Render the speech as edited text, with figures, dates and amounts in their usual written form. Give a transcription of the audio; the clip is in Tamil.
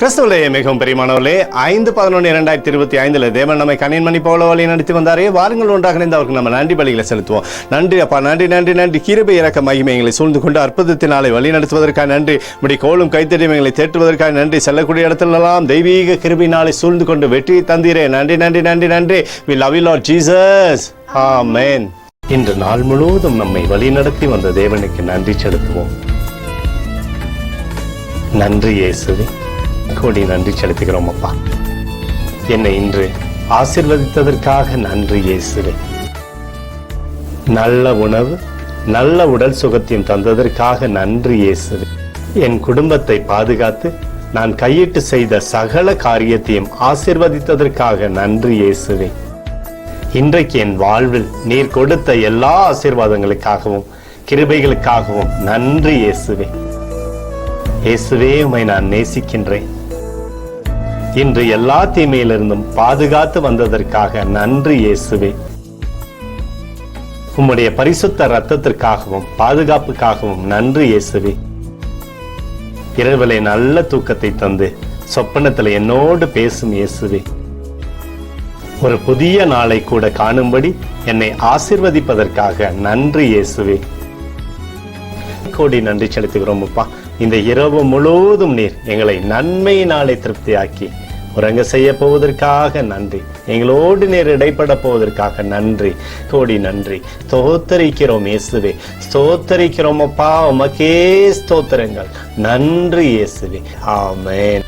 கிறிஸ்துவிலே மிகவும் பெரியமானவர்களே, 5/11/2025 தேவன் நம்மை கண்ணின்மணி போல வழி நடத்தி வந்தாரே. வாருங்கள் ஒன்றாக இணைந்து அவருக்கு நம்ம நன்றி பலிகளை செலுத்துவோம். நன்றி அப்பா, நன்றி நன்றி நன்றி. கிருபை இறக்க மகிமை எங்களை சூழ்ந்து கொண்டு அற்புதத்தினாலே வழி நடத்துவதற்காக நன்றி. இப்படி கோலும் கைத்தடியும் எங்களை தேற்றுவதற்காக நன்றி. செல்லக்கூடிய இடத்திலெல்லாம் தெய்வீக கிருபையினாலே சூழ்ந்து கொண்டு வெற்றியை தந்தீரே. நன்றி நன்றி நன்றி நன்றி. We love you Lord Jesus. ஆமென். இன்று நாள் முழுவதும் நம்மை வழி நடத்தி வந்த தேவனுக்கு நன்றி செலுத்துவோம். நன்றி இயேசுவே, கோடி நன்றி செலுத்துகிறோம் அப்பா. என்னை இன்று ஆசீர்வதித்ததற்காக நன்றி இயேசுவே. நல்ல உணவு, நல்ல உடல் சுகத்தையும் தந்ததற்காக நன்றி இயேசுவே. என் குடும்பத்தை பாதுகாத்து நான் கையிட்டு செய்த சகல காரியத்தையும் ஆசீர்வதித்ததற்காக நன்றி இயேசுவே. இன்றைக்கு என் வாழ்வில் நீர் கொடுத்த எல்லா ஆசீர்வாதங்களுக்காகவும் கிருபைகளுக்காகவும் நன்றி இயேசுவே. இயேசுவே, உம்மை நான் நேசிக்கின்றேன். இன்று எல்லா தீமையிலிருந்தும் பாதுகாத்து வந்ததற்காக நன்றி இயேசுவே. உம்முடைய பரிசுத்த இரத்தத்திற்காகவும் பாதுகாப்புக்காகவும் நன்றி இயேசுவே. இரவிலே நல்ல தூக்கத்தை தந்து சொப்பனத்தில் என்னோடு பேசும் இயேசுவே. ஒரு புதிய நாளை கூட காணும்படி என்னை ஆசீர்வதிப்பதற்காக நன்றி இயேசுவே. கோடி நன்றி செலுத்துகிறோம் அப்பா. இந்த இரவு முழுவதும் நீர் எங்களை நன்மையினாலே திருப்தியாக்கி உறங்க செய்ய போவதற்காக நன்றி. எங்களோடு நீர் இடைப்பட போவதற்காக நன்றி. கோடி நன்றி. ஸ்தோத்தரிக்கிறோம் இயேசுவே, ஸ்தோத்தரிக்கிறோம் அப்பா. உமக்கே ஸ்தோத்திரங்கள். நன்றி இயேசுவே. ஆமென்.